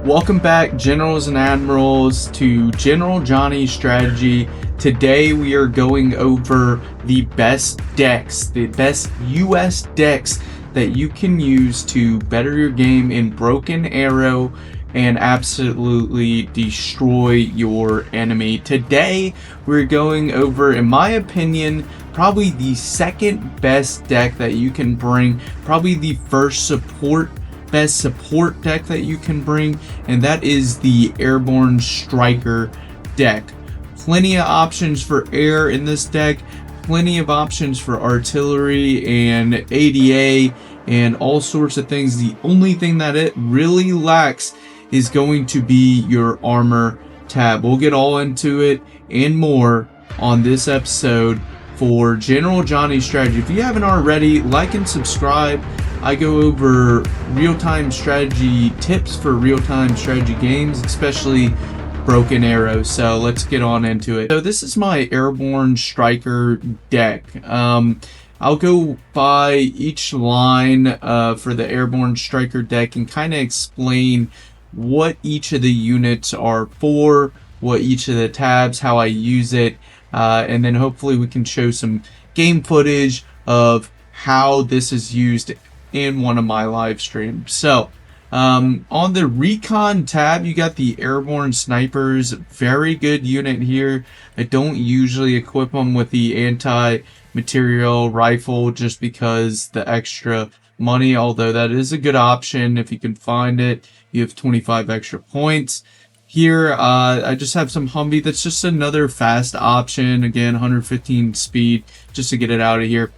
Welcome back, Generals and Admirals, to General Johnny's Strategy. Today we are going over the best decks, the best US decks that you can use to better your game in Broken Arrow and absolutely destroy your enemy. Today we're going over, in my opinion, probably the second best deck that you can bring, probably the first best support deck that you can bring, and that is the Airborne Striker deck. Plenty of options for air in this deck, plenty of options for artillery and ADA and all sorts of things. The only thing that it really lacks is going to be your armor tab. We'll get all into it and more on this episode for General Johnny's Strategy. If you haven't already, like and subscribe. I go over real-time strategy tips for real-time strategy games, especially Broken Arrow. So let's get on into it. So this is my Airborne Striker deck. I'll go by each line for the Airborne Striker deck and kind of explain what each of the units are for, what each of the tabs, how I use it, and then hopefully we can show some game footage of how this is used in one of my live streams. So on the recon tab, you got the airborne snipers. Very good unit here. I don't usually equip them with the anti-material rifle just because the extra money, although that is a good option if you can find it. You have 25 extra points. Here I just have some Humvee. That's just another fast option. Again, 115 speed just to get it out of here.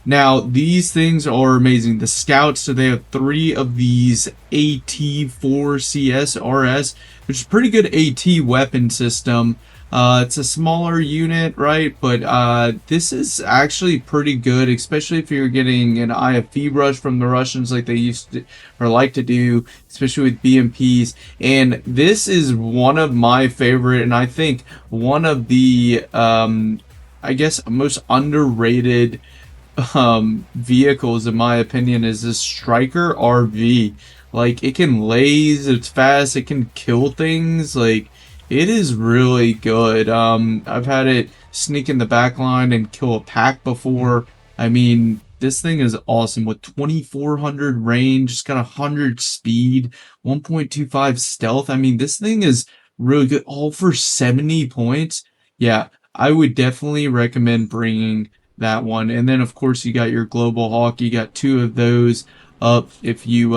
Now, these things are amazing. The scouts, so they have 3 of these AT-4CS RS, which is a pretty good AT weapon system. It's a smaller unit, right? But this is actually pretty good, especially if you're getting an IFV rush from the Russians like they used to or like to do, especially with BMPs. And this is one of my favorite, and I think one of the, I guess, most underrated vehicles in my opinion is this Striker RV. Like, it can laze, it's fast, it can kill things. Like, it is really good. I've had it sneak in the back line and kill a pack before. I mean, this thing is awesome with 2400 range, it's got 100 speed, 1.25 stealth. I mean, this thing is really good, all for 70 points. Yeah, I would definitely recommend bringing that one. And then of course you got your Global Hawk. You got 2 of those up if you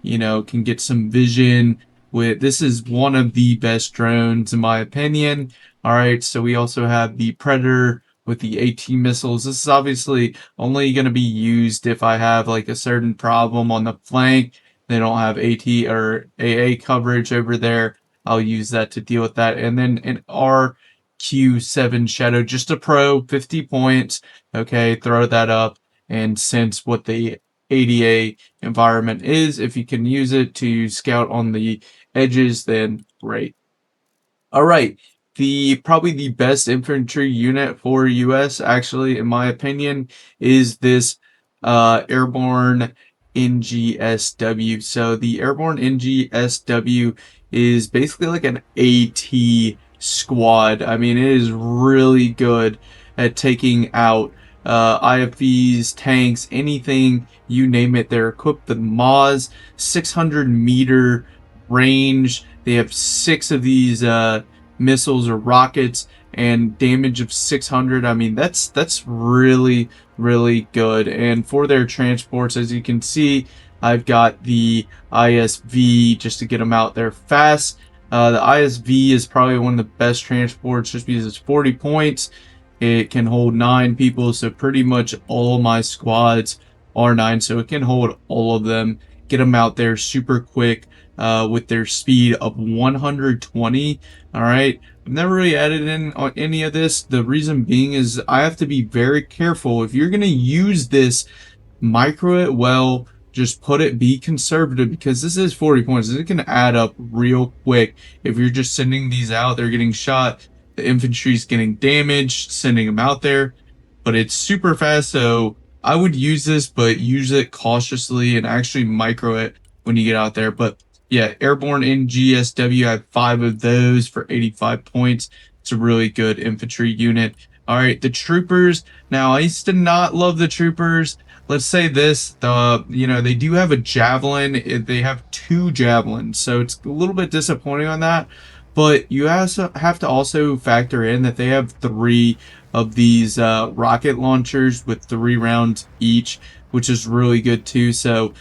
you know, can get some vision with. This is one of the best drones in my opinion. All right, so we also have the Predator with the AT missiles. This is obviously only going to be used if I have like a certain problem on the flank. They don't have AT or AA coverage over there. I'll use that to deal with that. And then an RQ-7 Shadow, just a pro, 50 points. Okay, throw that up and sense what the ADA environment is. If you can use it to scout on the edges, then great. All right, probably the best infantry unit for US, actually, in my opinion, is this Airborne NGSW. So the Airborne NGSW is basically like an AT squad. I mean, it is really good at taking out IFVs, tanks, anything, you name it. They're equipped with MAWs, 600-meter range. They have 6 of these missiles or rockets and damage of 600. I mean, that's really, really good. And for their transports, as you can see, I've got the ISV just to get them out there fast. The ISV is probably one of the best transports just because it's 40 points. It can hold 9 people, so pretty much all my squads are 9, so it can hold all of them. Get them out there super quick with their speed of 120. All right, I've never really added in on any of this. The reason being is I have to be very careful. If you're going to use this, micro it well. Just be conservative, because this is 40 points. It can add up real quick. If you're just sending these out, they're getting shot. The infantry's getting damaged, sending them out there. But it's super fast, so I would use this, but use it cautiously and actually micro it when you get out there. But Yeah, Airborne NGSW. I have 5 of those for 85 points. It's a really good infantry unit. All right, the troopers. Now, I used to not love the troopers. Let's say this, they do have a javelin. They have 2 javelins, so it's a little bit disappointing on that. But you also have to also factor in that they have 3 of these rocket launchers with 3 rounds each, which is really good too. So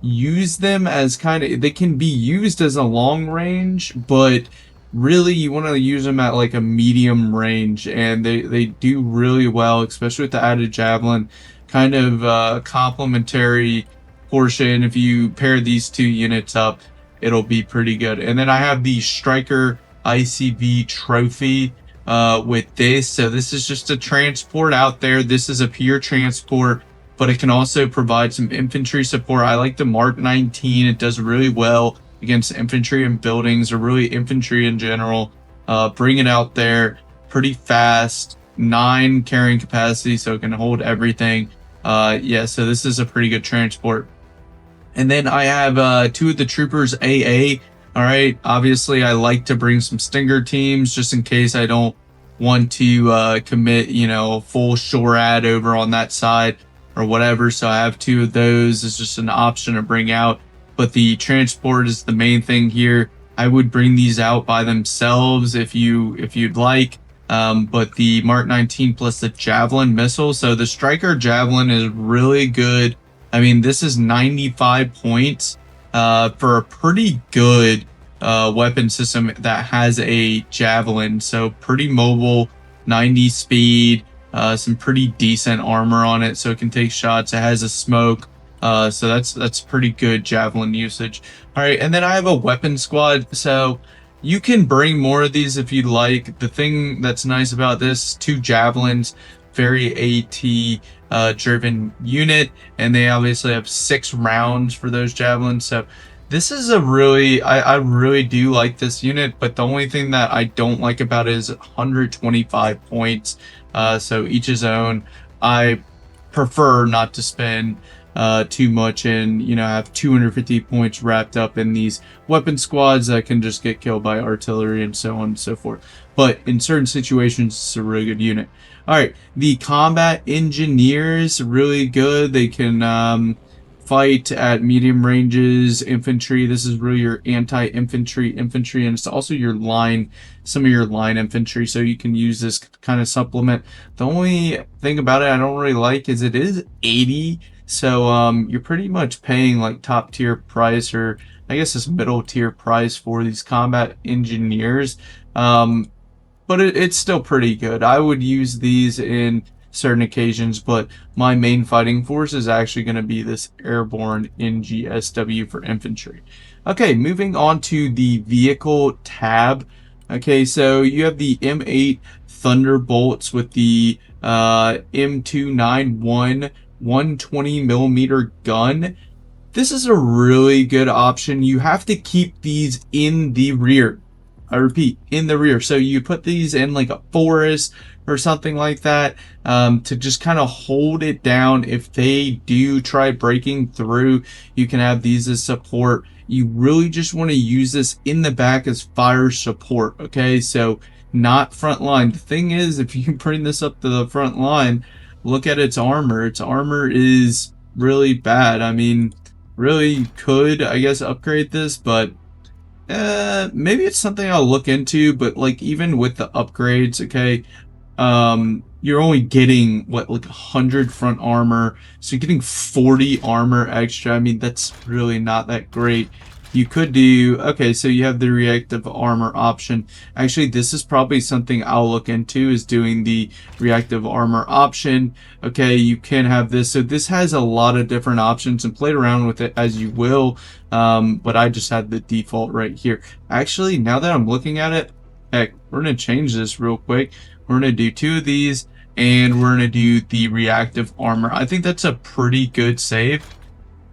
use them as they can be used as a long range, but really you want to use them at like a medium range, and they do really well, especially with the added javelin. Kind of complementary portion. If you pair these 2 units up, it'll be pretty good. And then I have the Stryker ICV trophy with this. So this is just a transport out there. This is a pure transport, but it can also provide some infantry support. I like the Mark 19. It does really well against infantry and buildings, or really infantry in general. Bring it out there pretty fast. 9 carrying capacity, so it can hold everything. Yeah, so this is a pretty good transport. And then I have 2 of the troopers AA. All right, obviously I like to bring some Stinger teams just in case I don't want to commit, full SHORAD over on that side or whatever. So I have 2 of those. It's just an option to bring out. But the transport is the main thing here. I would bring these out by themselves if you'd like. But the Mark 19 plus the Javelin missile. So the Stryker Javelin is really good. I mean, this is 95 points for a pretty good weapon system that has a Javelin. So pretty mobile, 90 speed, some pretty decent armor on it, so it can take shots. It has a smoke. So that's pretty good Javelin usage. All right, and then I have a weapon squad. So you can bring more of these if you'd like. The thing that's nice about this, 2 javelins, very AT driven unit, and they obviously have 6 rounds for those javelins. So this is I really do like this unit, but the only thing that I don't like about it is 125 points. So each his own. I prefer not to spend too much and have 250 points wrapped up in these weapon squads that can just get killed by artillery and so on and so forth. But in certain situations, it's a really good unit. All right, the combat engineers, really good. They can fight at medium ranges. Infantry, this is really your anti-infantry infantry, and it's also your line, some of your line infantry, so you can use this kind of supplement. The only thing about it I don't really like is it is 80. So you're pretty much paying like top tier price, or I guess it's middle tier price for these combat engineers. But it's still pretty good. I would use these in certain occasions, but my main fighting force is actually going to be this Airborne NGSW for infantry. Okay, moving on to the vehicle tab. Okay, so you have the M8 Thunderbolts with the M291 120 millimeter gun. This is a really good option. You have to keep these in the rear. I repeat, in the rear. So you put these in like a forest or something like that, to just kind of hold it down. If they do try breaking through, you can have these as support. You really just want to use this in the back as fire support. Okay, so not front line. The thing is, if you bring this up to the front line, look at its armor. Its armor is really bad. I mean, really could, I guess, upgrade this, but maybe it's something I'll look into. But like, even with the upgrades, okay, you're only getting what, like 100 front armor, so you're getting 40 armor extra. I mean, that's really not that great. You could do, okay, so you have the reactive armor option. Actually, this is probably something I'll look into, is doing the reactive armor option. Okay, you can have this. So this has a lot of different options, and play around with it as you will. But I just had the default right here. Actually, now that I'm looking at it, heck, we're going to change this real quick. We're going to do 2 of these, and we're going to do the reactive armor. I think that's a pretty good save.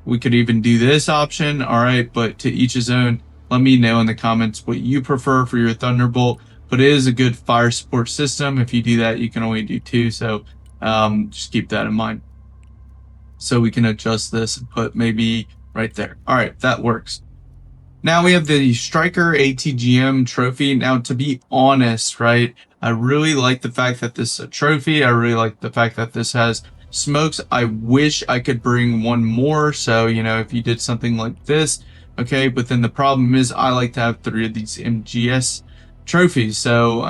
We could even do this option. All right, but to each his own. Let me know in the comments what you prefer for your Thunderbolt. But it is a good fire support system. If you do that, you can only do 2. So just keep that in mind. So we can adjust this and put maybe right there. All right, that works. Now we have the Stryker ATGM trophy. Now, to be honest, right, I really like the fact that this is a trophy. I really like the fact that this has smokes. I wish I could bring one more. So, you know, if you did something like this, okay, but then the problem is I like to have 3 of these MGS trophies. So,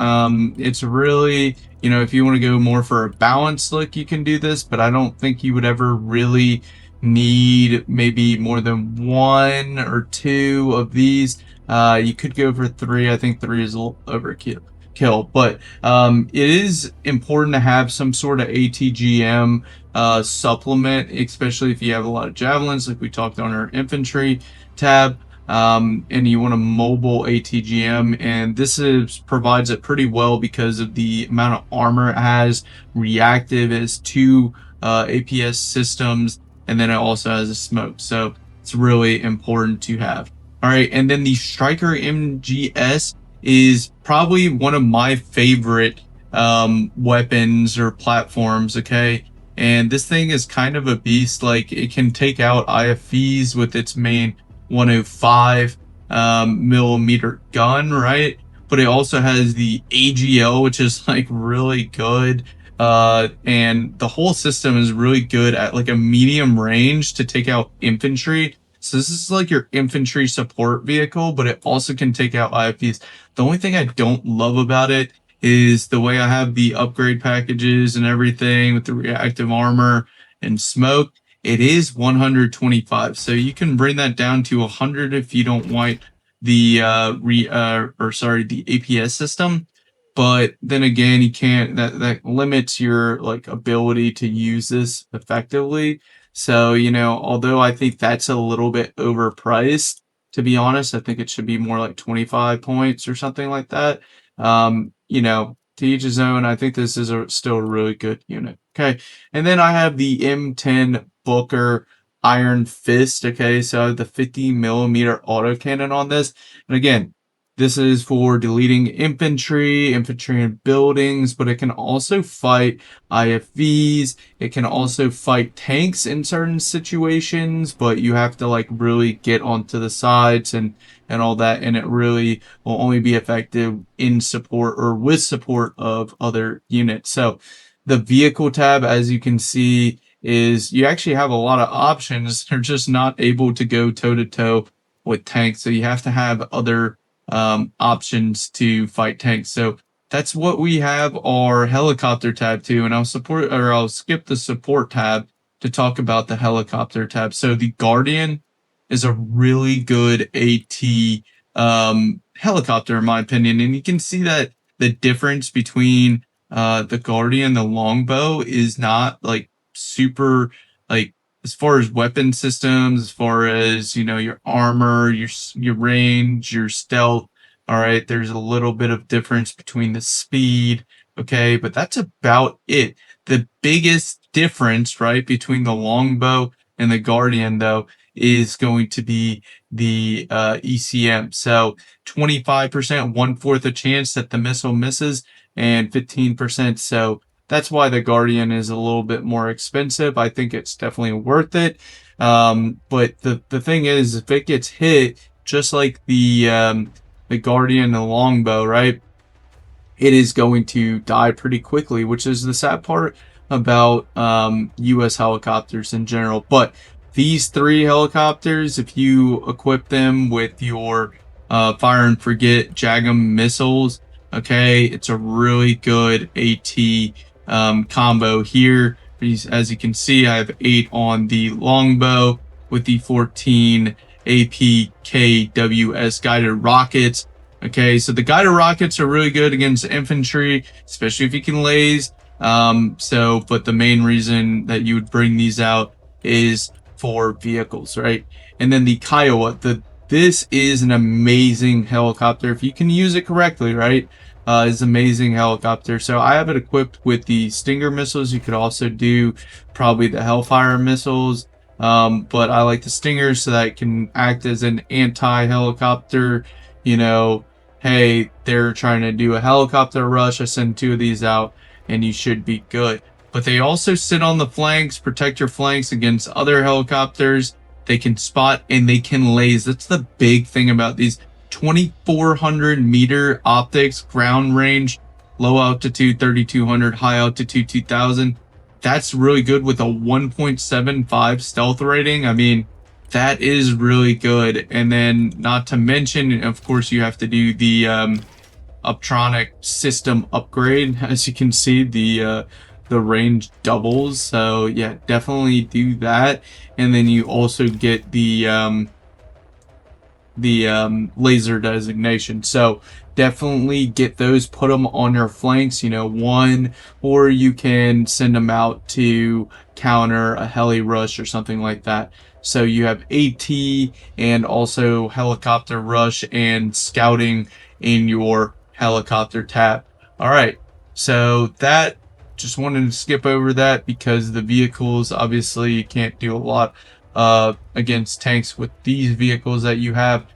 it's really, you know, if you want to go more for a balanced look, you can do this, but I don't think you would ever really need maybe more than 1 or 2 of these. You could go for 3. I think 3 is a little overkill, but it is important to have some sort of ATGM supplement, especially if you have a lot of javelins, like we talked on our infantry tab. And you want a mobile ATGM, and this provides it pretty well because of the amount of armor it has. Reactive is 2 APS systems, and then it also has a smoke, so it's really important to have. All right, and then the Stryker MGS is probably one of my favorite weapons or platforms. Okay, and this thing is kind of a beast. Like, it can take out IFVs with its main 105 millimeter gun, right? But it also has the AGL, which is like really good. And the whole system is really good at like a medium range to take out infantry. So this is like your infantry support vehicle, but it also can take out IFVs. The only thing I don't love about it is the way I have the upgrade packages and everything with the reactive armor and smoke. It is 125, so you can bring that down to 100 if you don't want the the APS system. But then again, you can't, that limits your like ability to use this effectively. So, you know, although I think that's a little bit overpriced, to be honest, I think it should be more like 25 points or something like that. You know, to each his own. I think this is still a really good unit. Okay, and then I have the M10 Booker Iron Fist. Okay, so I have the 50 millimeter autocannon on this, and again, this is for deleting infantry in buildings, but it can also fight IFVs. It can also fight tanks in certain situations, but you have to like really get onto the sides and all that, and it really will only be effective in support or with support of other units. So the vehicle tab, as you can see, is you actually have a lot of options. They're just not able to go toe to toe with tanks, so you have to have other options to fight tanks. So that's what we have our helicopter tab to, and I'll skip the support tab to talk about the helicopter tab. So the Guardian is a really good AT helicopter in my opinion, and you can see that the difference between the Guardian, the longbow, is not like super like, as far as weapon systems, as far as, you know, your armor, your range, your stealth. All right, there's a little bit of difference between the speed, okay, but that's about it. The biggest difference, right, between the longbow and the Guardian, though, is going to be the ECM. So 25%, 1/4 a chance that the missile misses, and 15%. So that's why the Guardian is a little bit more expensive. I think it's definitely worth it. But the thing is, if it gets hit, just like the Guardian and the longbow, right, it is going to die pretty quickly, which is the sad part about U.S. helicopters in general. But these 3 helicopters, if you equip them with your fire and forget JAGM missiles, okay, it's a really good AT combo here. As you can see, I have 8 on the longbow with the 14 APKWS guided rockets. Okay, so the guided rockets are really good against infantry, especially if you can laze. But the main reason that you would bring these out is for vehicles, right? And then the Kiowa, this is an amazing helicopter if you can use it correctly, right? Is amazing helicopter. So I have it equipped with the Stinger missiles. You could also do probably the Hellfire missiles, but I like the Stingers so that it can act as an anti-helicopter. You know, hey, they're trying to do a helicopter rush, I send 2 of these out and you should be good. But they also sit on the flanks, protect your flanks against other helicopters. they can spot, and they can laze. That's the big thing about these 2,400-meter optics, ground range, low altitude 3,200, high altitude 2,000. That's really good with a 1.75 stealth rating. I mean, that is really good. And then, not to mention, of course, you have to do the Optronic system upgrade. As you can see, the range doubles. So yeah, definitely do that. And then you also get the laser designation. So definitely get those, put them on your flanks, you know, one, or you can send them out to counter a heli rush or something like that. So you have AT and also helicopter rush and scouting in your helicopter tab. All right, so that, just wanted to skip over that because the vehicles, obviously you can't do a lot against tanks with these vehicles that you have.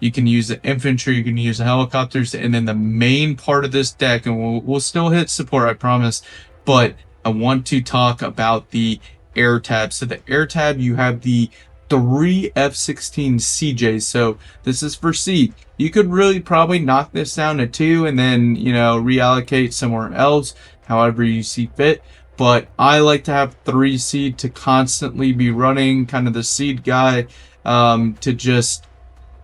You can use the infantry, you can use the helicopters, and then the main part of this deck, and we'll still hit support, I promise, but I want to talk about the air tab. So the air tab, you have the 3 F-16 CJs. So this is for seed. You could really probably knock this down to 2 and then, you know, reallocate somewhere else, however you see fit. But I like to have 3 seed to constantly be running, kind of the seed guy, to just,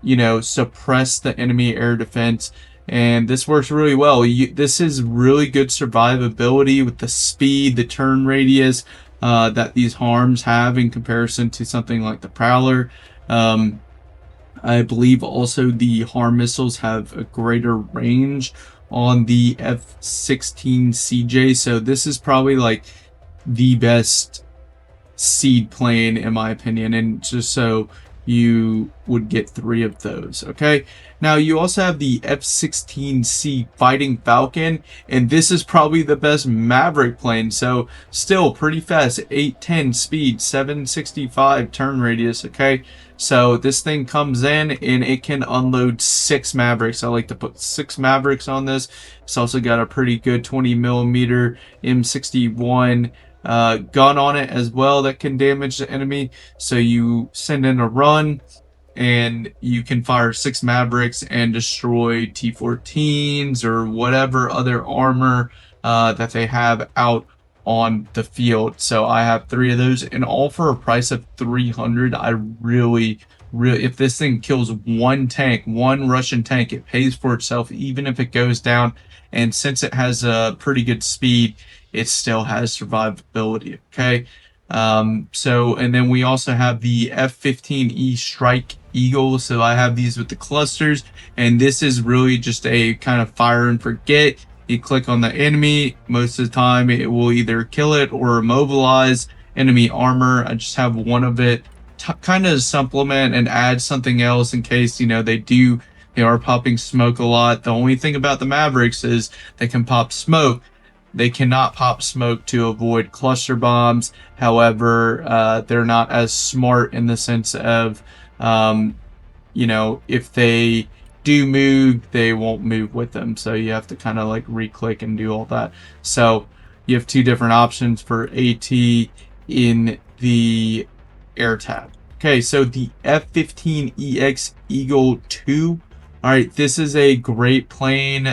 you know, suppress the enemy air defense. And this works really well. This is really good survivability with the speed, the turn radius that these harms have in comparison to something like the Prowler. I believe also the harm missiles have a greater range on the F-16 CJ. So this is probably like the best seed plane in my opinion, and just so you would get 3 of those. Okay, now you also have the F-16C Fighting Falcon, and this is probably the best Maverick plane. So still pretty fast, 810 speed, 765 turn radius. Okay, so this thing comes in and it can unload 6 Mavericks. I like to put 6 Mavericks on this. It's also got a pretty good 20mm M61 gun on it as well that can damage the enemy. So you send in a run and you can fire 6 Mavericks and destroy T-14s or whatever other armor that they have out on the field. So I have 3 of those, and all for a price of 300. I really, if this thing kills one tank, one Russian tank, it pays for itself even if it goes down. And since it has a pretty good speed, it still has survivability. Okay, so, and then we also have the F-15E Strike Eagle. So I have these with the clusters, and this is really just a kind of fire and forget. You click on the enemy, most of the time it will either kill it or immobilize enemy armor. I just have one of it kind of supplement and add something else in case, you know, they are popping smoke a lot. The only thing about the Mavericks is they can pop smoke. They cannot pop smoke to avoid cluster bombs. However, they're not as smart in the sense of, you know, if they do move, they won't move with them. So you have to kind of like re-click and do all that. So you have 2 different options for AT in the air tab. Okay, so the F-15EX Eagle 2. All right, this is a great plane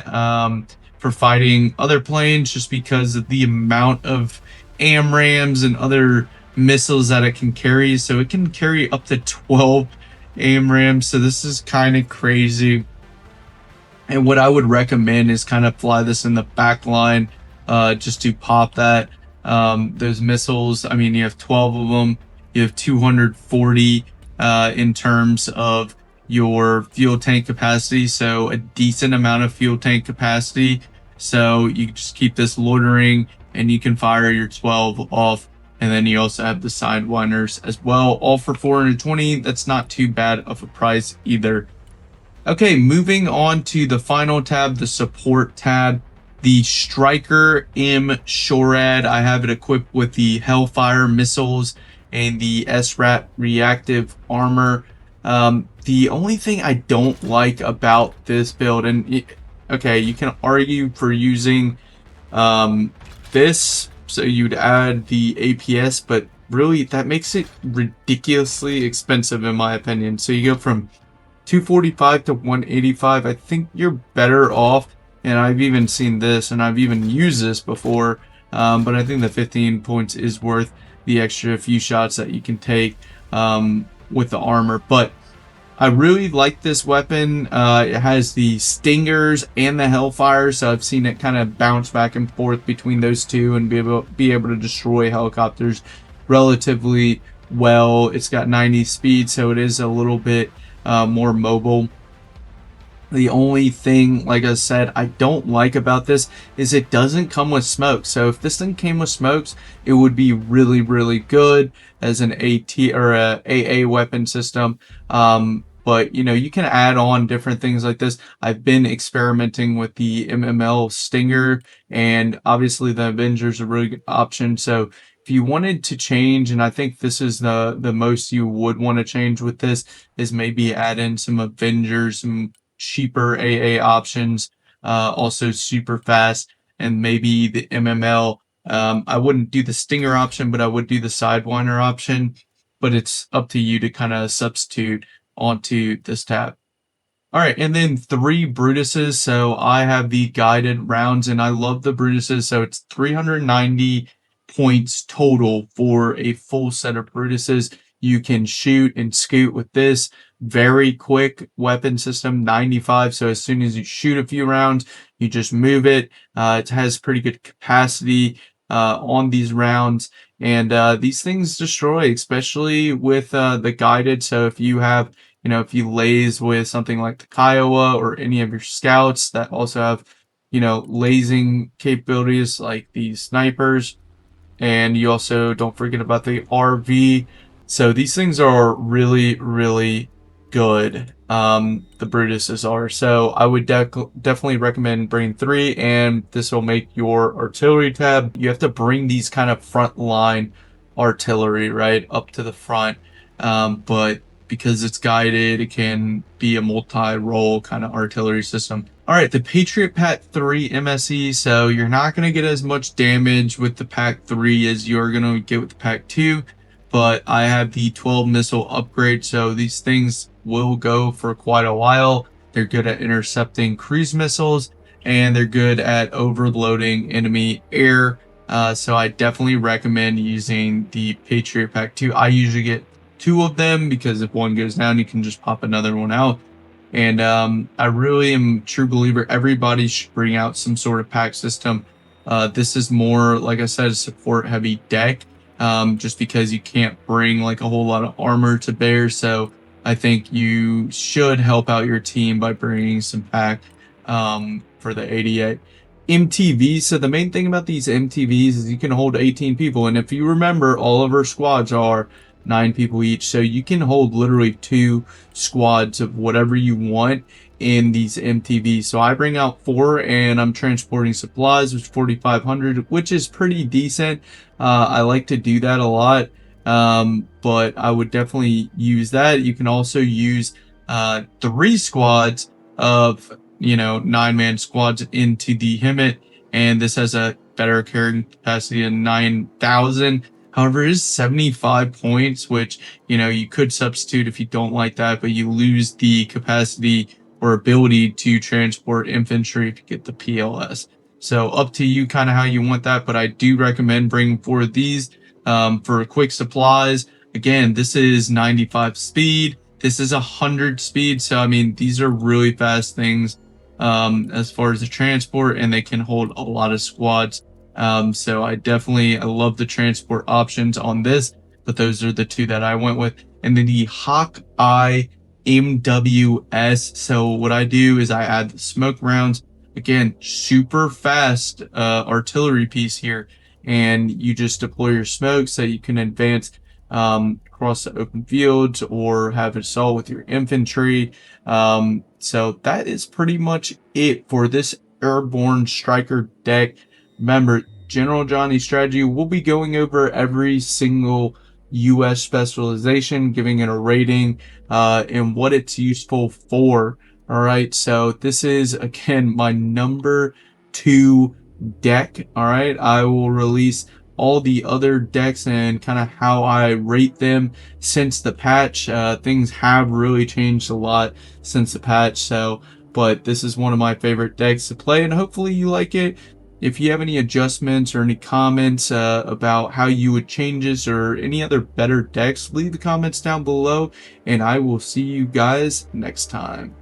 for fighting other planes just because of the amount of AMRAAMs and other missiles that it can carry. So it can carry up to 12 AMRAAMs. So this is kind of crazy. And what I would recommend is kind of fly this in the back line just to pop that. Those missiles, I mean, you have 12 of them. You have 240 in terms of your fuel tank capacity, so a decent amount of fuel tank capacity. So you just keep this loitering and you can fire your 12 off, and then you also have the sidewinders as well, all for 420. That's not too bad of a price either. Okay, moving on to the final tab, the support tab, the Stryker M SHORAD. I have it equipped with the Hellfire missiles and the SRAT reactive armor. The only thing I don't like about this build, and okay, you can argue for using this, so you'd add the APS, but really that makes it ridiculously expensive in my opinion. So you go from 245 to 185. I think you're better off, and I've even seen this and I've even used this before, but I think the 15 points is worth the extra few shots that you can take with the armor. But I really like this weapon. It has the stingers and the hellfire, so I've seen it kind of bounce back and forth between those two and be able to destroy helicopters relatively well. It's got 90 speed, so it is a little bit more mobile. The only thing, like I said, I don't like about this is it doesn't come with smoke. So if this thing came with smokes, it would be really, really good as an AT or a AA weapon system. But you know, you can add on different things like this. I've been experimenting with the MML Stinger, and obviously the Avenger's a really good option. So if you wanted to change, and I think this is the most you would want to change with this, is maybe add in some Avengers, some cheaper AA options, also super fast, and maybe the MML. I wouldn't do the Stinger option, but I would do the Sidewinder option. But it's up to you to kind of substitute onto this tab. All right, and then 3 Brutuses. So I have the guided rounds, and I love the Brutuses. So it's 390 points total for a full set of Brutuses. You can shoot and scoot with this. Very quick weapon system, 95. So as soon as you shoot a few rounds, you just move it. It has pretty good capacity on these rounds. And these things destroy, especially with the guided. So if you have, you know, if you laze with something like the Kiowa or any of your scouts that also have, you know, lasing capabilities like these snipers, and you also don't forget about the RV. So these things are really, really good. The Brutuses are. So I would definitely recommend bringing 3, and this will make your artillery tab. You have to bring these kind of front line artillery right up to the front, but because it's guided, it can be a multi-role kind of artillery system. All right, the Patriot Pack 3 MSE. So you're not going to get as much damage with the Pack 3 as you're going to get with the Pack 2, but I have the 12 missile upgrade, so these things will go for quite a while. They're good at intercepting cruise missiles, and they're good at overloading enemy air. So I definitely recommend using the Patriot Pack 2. I usually get 2 of them because if one goes down, you can just pop another one out. And I really am a true believer everybody should bring out some sort of pack system. This is more, like I said, a support heavy deck, just because you can't bring like a whole lot of armor to bear. So I think you should help out your team by bringing some pack for the 88. MTVs. So the main thing about these MTVs is you can hold 18 people. And if you remember, all of our squads are 9 people each. So you can hold literally 2 squads of whatever you want in these MTVs. So I bring out 4, and I'm transporting supplies, which is 4,500, which is pretty decent. I like to do that a lot. But I would definitely use that. You can also use 3 squads of, you know, 9-man squads into the HIMMET, and this has a better carrying capacity of 9,000. However, it is 75 points, which, you know, you could substitute if you don't like that, but you lose the capacity or ability to transport infantry to get the PLS. So up to you kind of how you want that, but I do recommend bringing 4 of these for quick supplies. Again, this is 95 speed. This is 100 speed. So, I mean, these are really fast things as far as the transport, and they can hold a lot of squads. So I love the transport options on this, but those are the 2 that I went with. And then the Hawkeye MWS. So what I do is I add the smoke rounds. Again, super fast artillery piece here, and you just deploy your smoke so you can advance across the open fields or have an assault with your infantry. So that is pretty much it for this Airborne Striker deck. Remember, General Johnny's strategy, we'll be going over every single US specialization, giving it a rating, and what it's useful for. All right, so this is, again, my number 2 deck. All right, I will release all the other decks and kind of how I rate them since the patch. Things have really changed a lot since the patch, so but this is one of my favorite decks to play, and hopefully you like it. If you have any adjustments or any comments about how you would change this or any other better decks, leave the comments down below, and I will see you guys next time.